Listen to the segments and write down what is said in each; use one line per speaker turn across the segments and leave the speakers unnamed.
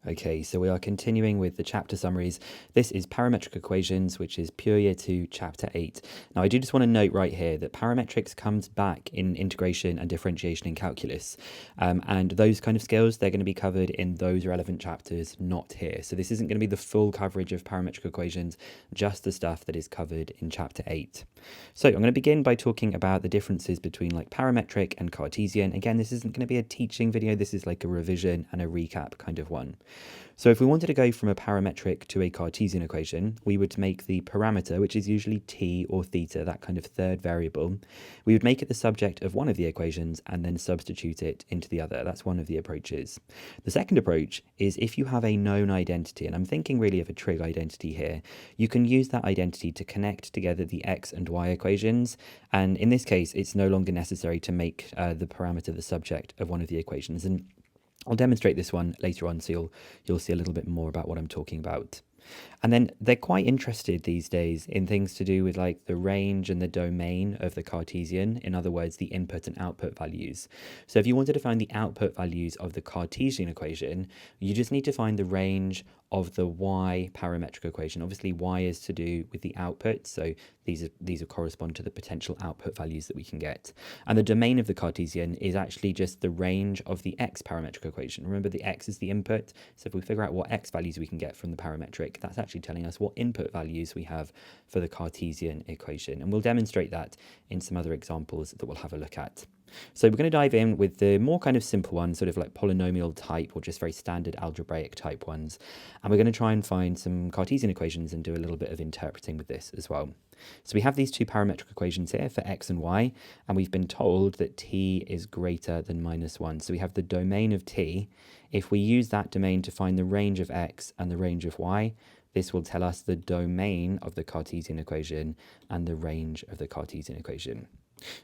Okay, so we are continuing with the chapter summaries. This is Parametric Equations, which is Pure Year 2, Chapter 8. Now, I do just want to note right here that parametrics comes back in integration and differentiation in calculus. And those kind of skills, they're going to be covered in those relevant chapters, not here. So this isn't going to be the full coverage of parametric equations, just the stuff that is covered in Chapter 8. So I'm going to begin by talking about the differences between like parametric and Cartesian. Again, this isn't going to be a teaching video. This is like a revision and a recap kind of one. So if we wanted to go from a parametric to a Cartesian equation, we would make the parameter, which is usually t or theta, that kind of third variable, we would make it the subject of one of the equations and then substitute it into the other. That's one of the approaches. The second approach is if you have a known identity, and I'm thinking really of a trig identity here, you can use that identity to connect together the x and y equations. And in this case, it's no longer necessary to make the parameter the subject of one of the equations. And I'll demonstrate this one later on, so you'll see a little bit more about what I'm talking about. And then they're quite interested these days in things to do with like the range and the domain of the Cartesian, in other words, the input and output values. So if you wanted to find the output values of the Cartesian equation, you just need to find the range of the y parametric equation. Obviously, y is to do with the output, so these correspond to the potential output values that we can get. And the domain of the Cartesian is actually just the range of the x parametric equation. Remember, the x is the input, so if we figure out what x values we can get from the parametric, that's actually telling us what input values we have for the Cartesian equation. And we'll demonstrate that in some other examples that we'll have a look at. So we're going to dive in with the more kind of simple ones, sort of like polynomial type or just very standard algebraic type ones. And we're going to try and find some Cartesian equations and do a little bit of interpreting with this as well. So we have these two parametric equations here for x and y, and we've been told that t is greater than -1. So we have the domain of t. If we use that domain to find the range of x and the range of y, this will tell us the domain of the Cartesian equation and the range of the Cartesian equation.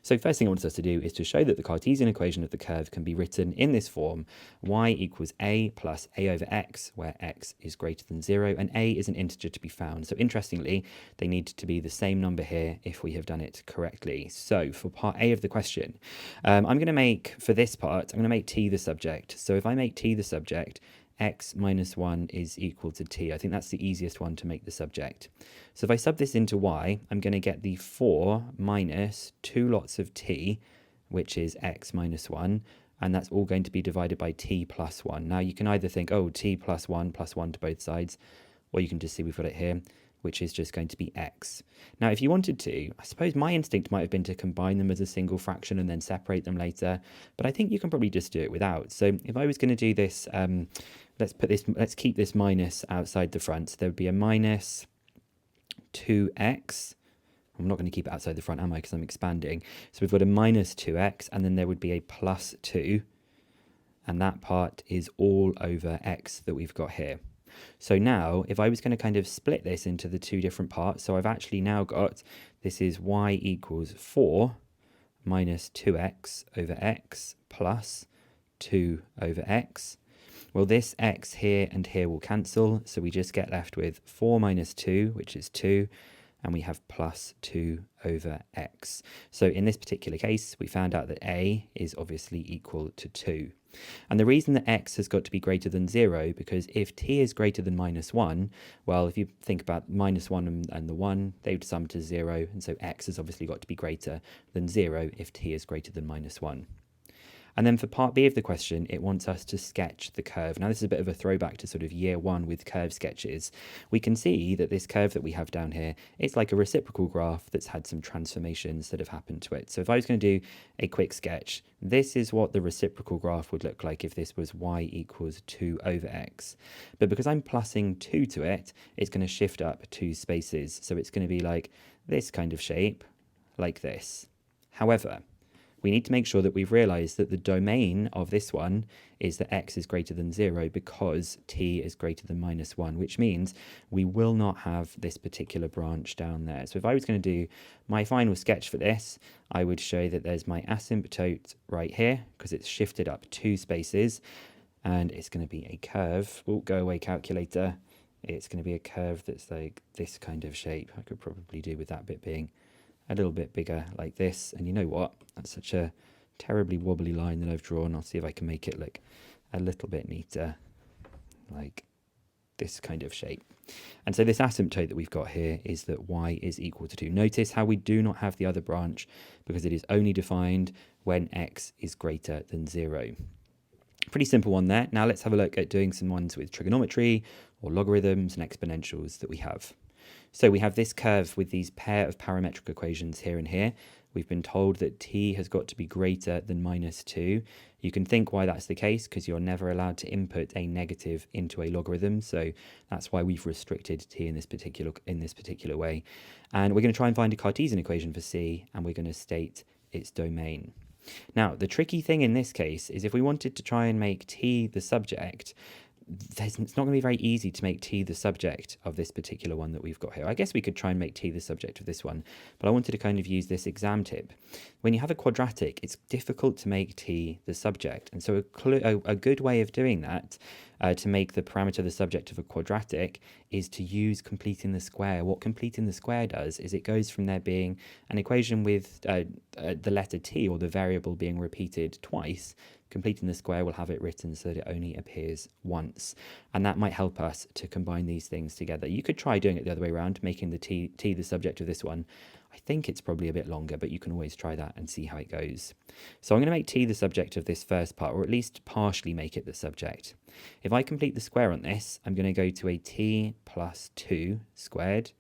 So first thing I want us to do is to show that the Cartesian equation of the curve can be written in this form: y equals a plus a over x, where x is greater than 0, and a is an integer to be found. So interestingly, they need to be the same number here if we have done it correctly. So for part A of the question, I'm going to make, for this part, I'm going to make t the subject. So if I make t the subject, x minus 1 is equal to t. I think that's the easiest one to make the subject. So if I sub this into y, I'm going to get the 4 minus 2 lots of t, which is x minus 1, and that's all going to be divided by t plus 1. Now you can either think, oh, t plus 1 to both sides, or you can just see we've got it here, which is just going to be x. Now, if you wanted to, I suppose my instinct might have been to combine them as a single fraction and then separate them later, but I think you can probably just do it without. So if I was going to do this, let's keep this minus outside the front. So there would be a minus 2x. I'm not going to keep it outside the front, am I? Because I'm expanding. So we've got a minus 2x, and then there would be a plus 2, and that part is all over x that we've got here. So now, if I was going to kind of split this into the two different parts, so I've actually now got, this is y equals 4 minus 2x over x plus 2 over x. Well, this x here and here will cancel, so we just get left with 4 minus 2, which is 2, and we have plus 2 over x. So in this particular case, we found out that a is obviously equal to 2. And the reason that x has got to be greater than 0, because if t is greater than -1, well, if you think about -1 and the 1, they would sum to 0, and so x has obviously got to be greater than 0 if t is greater than -1. And then for part B of the question, it wants us to sketch the curve. Now, this is a bit of a throwback to sort of year 1 with curve sketches. We can see that this curve that we have down here, it's like a reciprocal graph that's had some transformations that have happened to it. So if I was going to do a quick sketch, this is what the reciprocal graph would look like if this was y equals 2 over x. But because I'm plussing 2 to it, it's going to shift up 2 spaces. So it's going to be like this kind of shape, like this. However, we need to make sure that we've realized that the domain of this one is that x is greater than 0 because t is greater than -1, which means we will not have this particular branch down there. So if I was going to do my final sketch for this, I would show that there's my asymptote right here because it's shifted up 2 spaces, and it's going to be a curve. Oh, go away, calculator. It's going to be a curve that's like this kind of shape. I could probably do with that bit being a little bit bigger like this. And you know what? That's such a terribly wobbly line that I've drawn. I'll see if I can make it look a little bit neater. like this kind of shape. And so this asymptote that we've got here is that y is equal to 2. Notice how we do not have the other branch because it is only defined when x is greater than 0. Pretty simple one there. Now let's have a look at doing some ones with trigonometry or logarithms and exponentials that we have. So we have this curve with these pair of parametric equations here and here. We've been told that t has got to be greater than -2. You can think why that's the case because you're never allowed to input a negative into a logarithm. So that's why we've restricted t in this particular way. And we're going to try and find a Cartesian equation for c, and we're going to state its domain. Now, the tricky thing in this case is if we wanted to try and make t the subject, it's not going to be very easy to make t the subject of this particular one that we've got here. I guess we could try and make t the subject of this one, but I wanted to kind of use this exam tip. When you have a quadratic, it's difficult to make t the subject. And so a good way of doing that, to make the parameter the subject of a quadratic, is to use completing the square. What completing the square does is it goes from there being an equation with the letter t, or the variable, being repeated twice. Completing the square will have it written so that it only appears once. And that might help us to combine these things together. You could try doing it the other way around, making the t the subject of this one. I think it's probably a bit longer, but you can always try that and see how it goes. So I'm going to make t the subject of this first part, or at least partially make it the subject. If I complete the square on this, I'm going to go to a t plus 2 squared.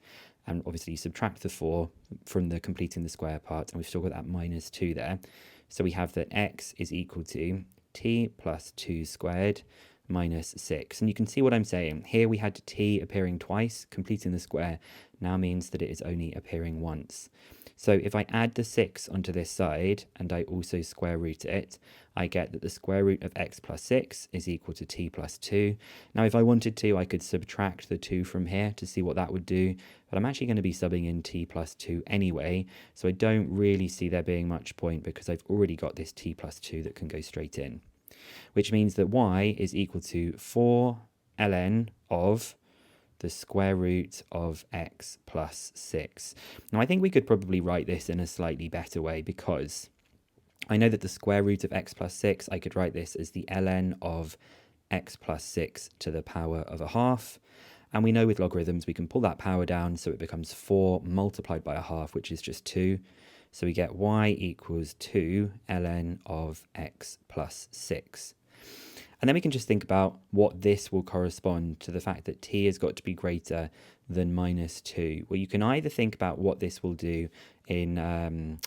And obviously subtract the 4 from the completing the square part, and we've still got that -2 there. So we have that x is equal to t plus 2 squared minus 6. And you can see what I'm saying. Here we had t appearing twice. Completing the square now means that it is only appearing once. So if I add the 6 onto this side and I also square root it, I get that the square root of x plus 6 is equal to t plus 2. Now if I wanted to, I could subtract the 2 from here to see what that would do, but I'm actually going to be subbing in t plus 2 anyway, so I don't really see there being much point because I've already got this t plus 2 that can go straight in. Which means that y is equal to 4 ln of the square root of x plus 6. Now I think we could probably write this in a slightly better way, because I know that the square root of x plus 6, I could write this as the ln of x plus 6 to the power of a half. And we know with logarithms we can pull that power down, so it becomes 4 multiplied by a half, which is just 2. So we get y equals 2 ln of x plus 6. And then we can just think about what this will correspond to the fact that t has got to be greater than -2. Well, you can either think about what this will do in,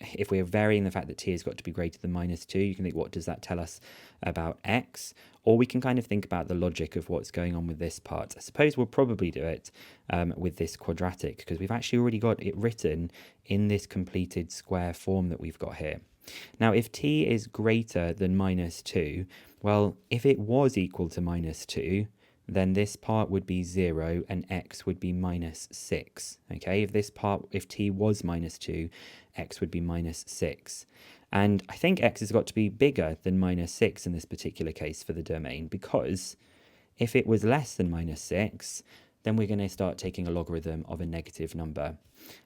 if we're varying the fact that t has got to be greater than -2, you can think, what does that tell us about x? Or we can kind of think about the logic of what's going on with this part. I suppose we'll probably do it with this quadratic, because we've actually already got it written in this completed square form that we've got here. Now, if t is greater than -2, well, if it was equal to -2, then this part would be 0 and x would be -6. Okay, if t was -2, x would be -6. And I think x has got to be bigger than -6 in this particular case for the domain, because if it was less than -6, then we're going to start taking a logarithm of a negative number.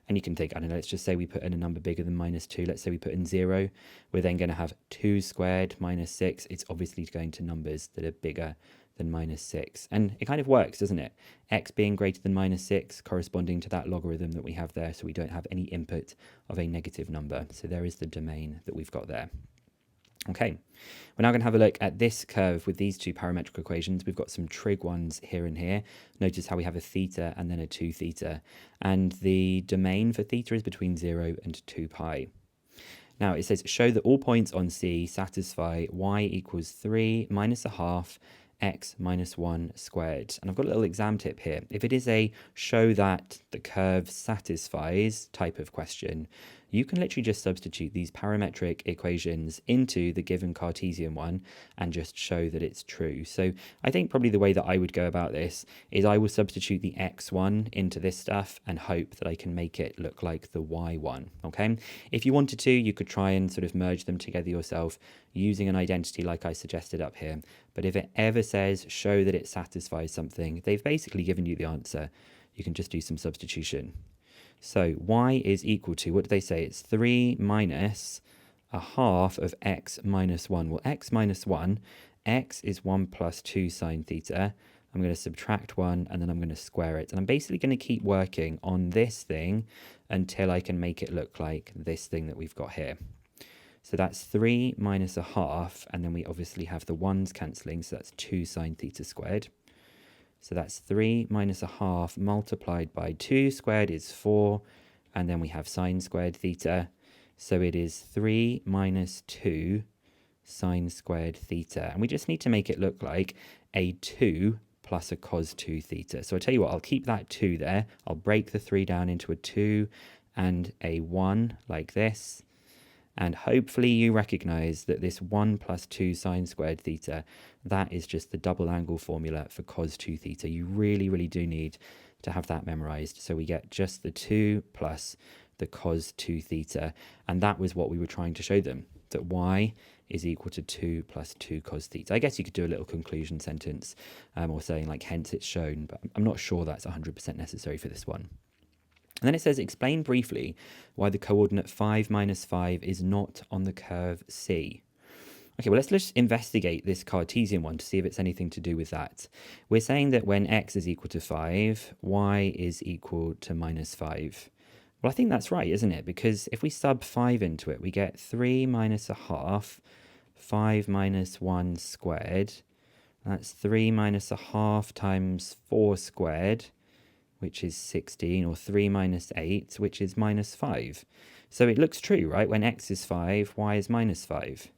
And you can think, I don't know, let's just say we put in a number bigger than -2. Let's say we put in 0. We're then going to have 2 squared minus 6. It's obviously going to numbers that are bigger than -6. And it kind of works, doesn't it? X being greater than -6 corresponding to that logarithm that we have there, so we don't have any input of a negative number. So there is the domain that we've got there. Okay, we're now going to have a look at this curve with these two parametric equations. We've got some trig ones here and here. Notice how we have a theta and then a 2 theta. And the domain for theta is between 0 and 2 pi. Now it says, show that all points on C satisfy y equals 3 minus a half x minus 1 squared. And I've got a little exam tip here. If it is a show that the curve satisfies type of question, you can literally just substitute these parametric equations into the given Cartesian one and just show that it's true. So I think probably the way that I would go about this is I will substitute the x1 into this stuff and hope that I can make it look like the y1, okay? If you wanted to, you could try and sort of merge them together yourself using an identity like I suggested up here. But if it ever says show that it satisfies something, they've basically given you the answer. You can just do some substitution. So y is equal to, what do they say? It's 3 minus a half of x minus 1. Well, x minus 1, x is 1 plus 2 sine theta. I'm going to subtract 1 and then I'm going to square it. And I'm basically going to keep working on this thing until I can make it look like this thing that we've got here. So that's 3 minus a half, and then we obviously have the 1's cancelling, so that's 2 sine theta squared. So that's 3 minus a half multiplied by 2 squared is 4, and then we have sine squared theta. So it is 3 minus 2 sine squared theta. And we just need to make it look like a 2 plus a cos 2 theta. So I'll tell you what, I'll keep that 2 there. I'll break the 3 down into a 2 and a 1 like this. And hopefully you recognize that this 1 plus 2 sine squared theta, that is just the double angle formula for cos 2 theta. You really, really do need to have that memorized. So we get just the 2 plus the cos 2 theta. And that was what we were trying to show them, that y is equal to 2 plus 2 cos theta. I guess you could do a little conclusion sentence or saying like, hence it's shown, but I'm not sure that's 100% necessary for this one. And then it says, explain briefly why the coordinate 5 minus 5 is not on the curve C. Okay, well, let's just investigate this Cartesian one to see if it's anything to do with that. We're saying that when x is equal to 5, y is equal to minus 5. Well, I think that's right, isn't it? Because if we sub 5 into it, we get 3 minus a half, 5 minus 1 squared. That's 3 minus a half times 4 squared, which is 16, or 3 minus 8, which is minus 5. So it looks true, right? When x is 5, y is minus 5.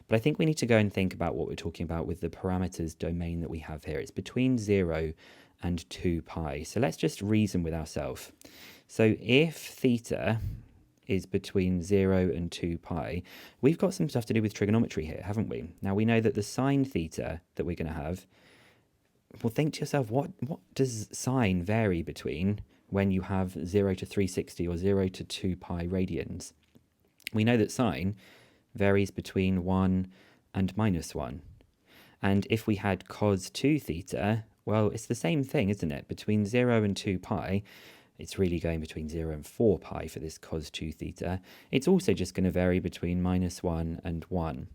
But I think we need to go and think about what we're talking about with the parameters domain that we have here. It's between 0 and 2 pi. So let's just reason with ourselves. So if theta is between 0 and 2 pi, we've got some stuff to do with trigonometry here, haven't we? Now we know that the sine theta that we're going to have, well, think to yourself, what does sine vary between when you have 0 to 360 or 0 to 2 pi radians? We know that sine varies between 1 and minus 1. And if we had cos 2 theta, well, it's the same thing, isn't it? Between 0 and 2 pi, it's really going between 0 and 4 pi for this cos 2 theta. It's also just going to vary between minus 1 and 1.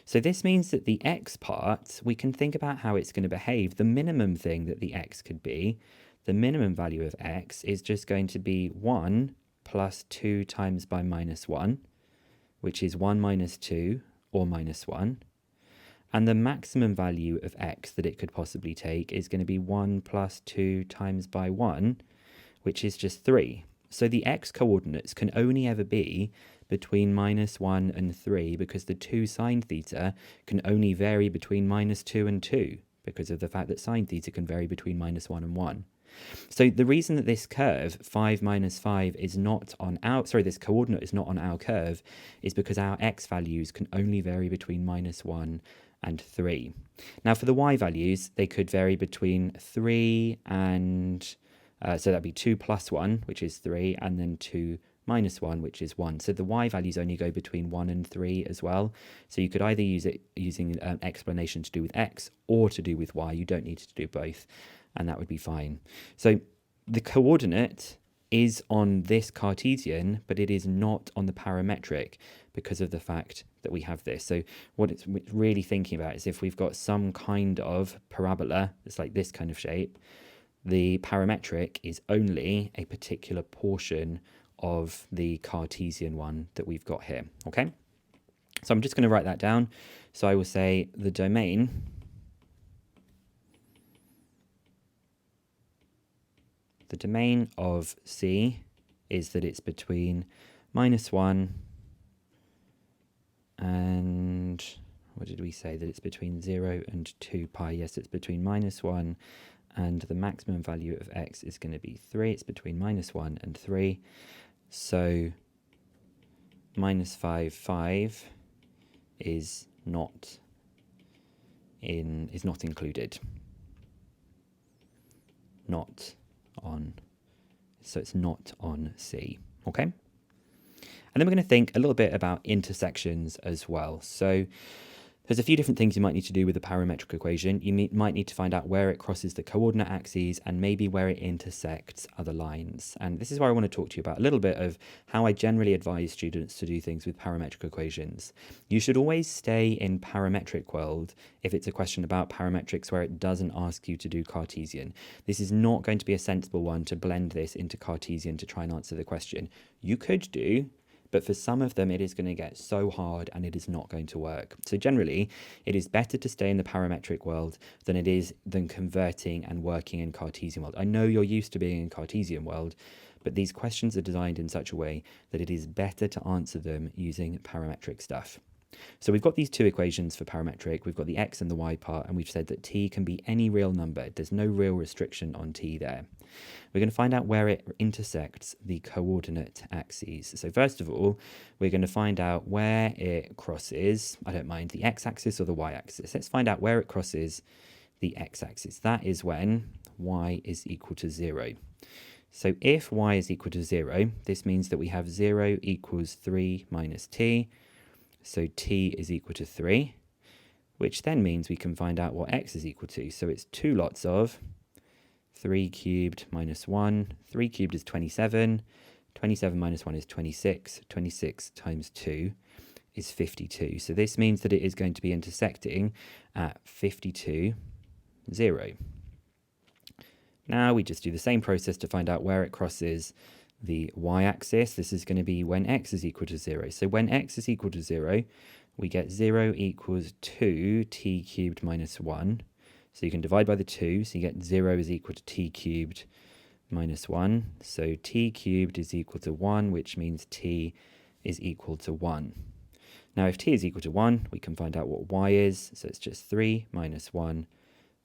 So this means that the x part, we can think about how it's going to behave. The minimum thing that the x could be, the minimum value of x is just going to be 1 plus 2 times by minus 1, which is 1 minus 2, or minus 1. And the maximum value of x that it could possibly take is going to be 1 plus 2 times by 1, which is just 3. So the x coordinates can only ever be between minus 1 and 3, because the 2 sine theta can only vary between minus 2 and 2, because of the fact that sine theta can vary between minus 1 and 1. So the reason that this curve, 5 minus 5, is not on our, this coordinate is not on our curve, is because our x values can only vary between minus 1 and 3. Now for the y values, they could vary between 3 and, so that'd be 2 plus 1, which is 3, and then 2 minus 1, which is 1. So the y values only go between 1 and 3 as well. So you could either use it using an explanation to do with x or to do with y. You don't need to do both, and that would be fine. So the coordinate is on this Cartesian, but it is not on the parametric because of the fact that we have this. So what it's really thinking about is if we've got some kind of parabola, it's like this kind of shape, the parametric is only a particular portion of the Cartesian one that we've got here, okay? So I'm just going to write that down. So I will say the domain of C is that it's between minus 1 and, what did we say, that it's between 0 and 2 pi. Yes, it's between minus 1 and the maximum value of x is going to be 3. It's between minus 1 and 3. So minus 5 is not included. Not on, so it's not on C, okay? And then we're going to think a little bit about intersections as well. So There's a few different things you might need to do with a parametric equation. You might need to find out where it crosses the coordinate axes and maybe where it intersects other lines. And this is where I want to talk to you about a little bit of how I generally advise students to do things with parametric equations. You should always stay in parametric world if it's a question about parametrics where it doesn't ask you to do Cartesian. This is not going to be a sensible one to blend this into Cartesian to try and answer the question. You could do, but for some of them, it is going to get so hard and it is not going to work. So generally, it is better to stay in the parametric world than converting and working in Cartesian world. I know you're used to being in Cartesian world, but these questions are designed in such a way that it is better to answer them using parametric stuff. So we've got these two equations for parametric. We've got the x and the y part, and we've said that t can be any real number. There's no real restriction on t there. We're going to find out where it intersects the coordinate axes. So first of all, we're going to find out where it crosses, I don't mind, the x-axis or the y-axis. Let's find out where it crosses the x-axis. That is when y is equal to 0. So if y is equal to 0, this means that we have 0 equals 3 minus t. So t is equal to 3, which then means we can find out what x is equal to. So it's 2 lots of 3 cubed minus 1. 3 cubed is 27. 27 minus 1 is 26. 26 times 2 is 52. So this means that it is going to be intersecting at 52, 0. Now we just do the same process to find out where it crosses the y-axis. This is going to be when x is equal to 0. So when x is equal to 0, we get 0 equals 2t cubed minus 1. So you can divide by the 2, so you get 0 is equal to t cubed minus 1. So t cubed is equal to 1, which means t is equal to 1. Now if t is equal to 1, we can find out what y is. So it's just 3 minus 1,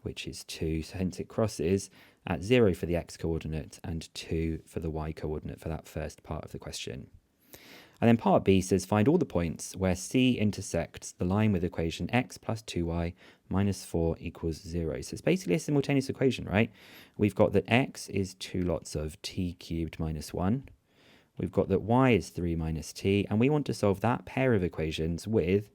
which is 2. So hence it crosses at 0 for the x-coordinate and 2 for the y-coordinate for that first part of the question. And then part B says find all the points where C intersects the line with equation x plus 2y minus 4 equals 0. So it's basically a simultaneous equation, right? We've got that x is 2 lots of t cubed minus 1. We've got that y is 3 minus t, and we want to solve that pair of equations with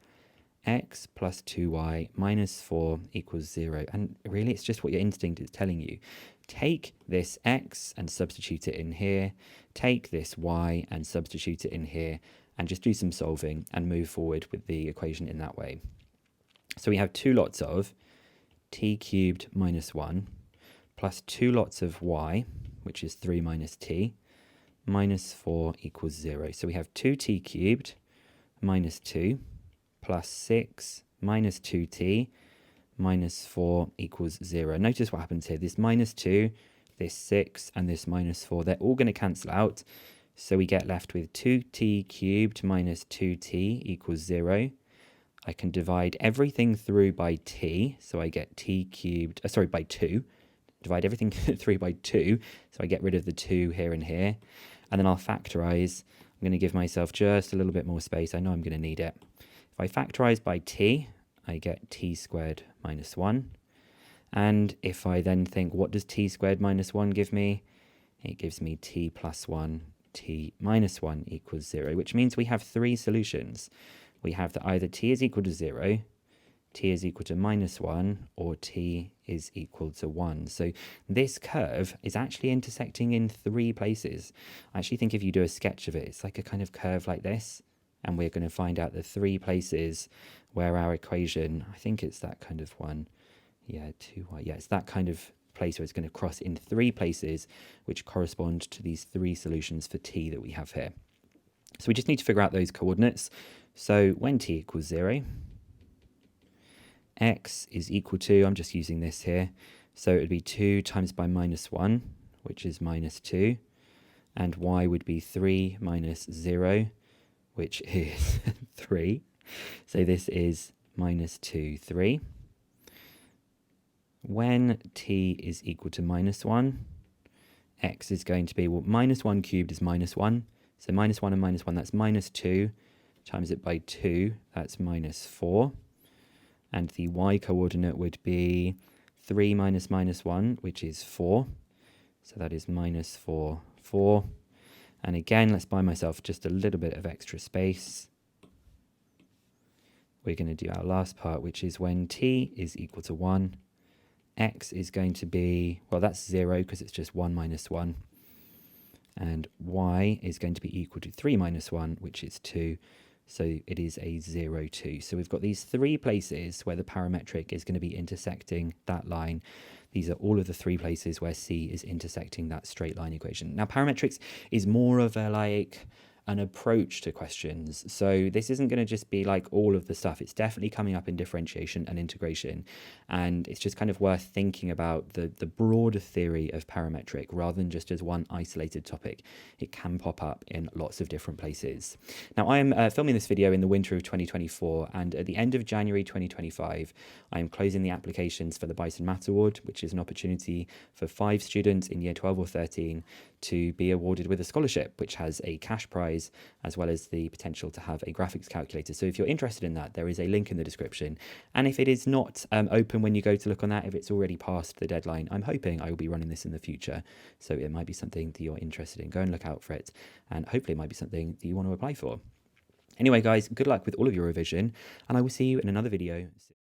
x plus 2y minus 4 equals 0. And really, it's just what your instinct is telling you. Take this x and substitute it in here. Take this y and substitute it in here. And just do some solving and move forward with the equation in that way. So we have 2 lots of t cubed minus 1 plus 2 lots of y, which is 3 minus t, minus 4 equals 0. So we have 2t cubed minus 2 plus 6 minus 2t minus 4 equals 0. Notice what happens here. This minus 2, this 6, and this minus 4, they're all going to cancel out. So we get left with 2t cubed minus 2t equals 0. I can divide everything through by t, so I get t cubed, by 2. Divide everything through by 2, so I get rid of the 2 here and here. And then I'll factorize. I'm going to give myself just a little bit more space. I know I'm going to need it. If I factorize by t, I get t squared minus 1. And if I then think, what does t squared minus 1 give me? It gives me t plus 1, t minus 1 equals 0, which means we have 3 solutions. We have that either t is equal to 0, t is equal to minus 1, or t is equal to 1. So this curve is actually intersecting in 3 places. I actually think if you do a sketch of it, it's like a kind of curve like this. And we're going to find out the 3 places where our equation, I think it's that kind of one. Yeah, 2y. Yeah, it's that kind of place where it's going to cross in 3 places, which correspond to these 3 solutions for t that we have here. So we just need to figure out those coordinates. So when t equals 0, x is equal to, I'm just using this here, so it would be 2 times by minus 1, which is minus 2, and y would be 3 minus 0, which is 3. So this is minus 2, 3. When t is equal to minus 1, x is going to be, well, minus 1 cubed is minus 1. So minus 1 and minus 1, that's minus 2. Times it by 2, that's minus 4. And the y-coordinate would be 3 minus minus 1, which is 4. So that is minus 4, 4. And again, let's buy myself just a little bit of extra space. we're going to do our last part, which is when t is equal to 1, x is going to be, well, that's 0 because it's just 1 minus 1. And y is going to be equal to 3 minus 1, which is 2. So it is a 0, 2. So we've got these three places where the parametric is going to be intersecting that line. These are all of the three places where c is intersecting that straight line equation. Now, parametrics is more of a like an approach to questions. So this isn't going to just be like all of the stuff. It's definitely coming up in differentiation and integration. And it's just kind of worth thinking about the broader theory of parametric rather than just as one isolated topic. It can pop up in lots of different places. Now, I am filming this video in the winter of 2024, and at the end of January 2025, I am closing the applications for the Bison Maths Award, which is an opportunity for 5 students in year 12 or 13 to be awarded with a scholarship, which has a cash prize as well as the potential to have a graphics calculator. So if you're interested in that, there is a link in the description. And if it is not open when you go to look on that, if it's already past the deadline, I'm hoping I will be running this in the future. So it might be something that you're interested in. Go and look out for it. And hopefully it might be something that you want to apply for. Anyway, guys, good luck with all of your revision, and I will see you in another video.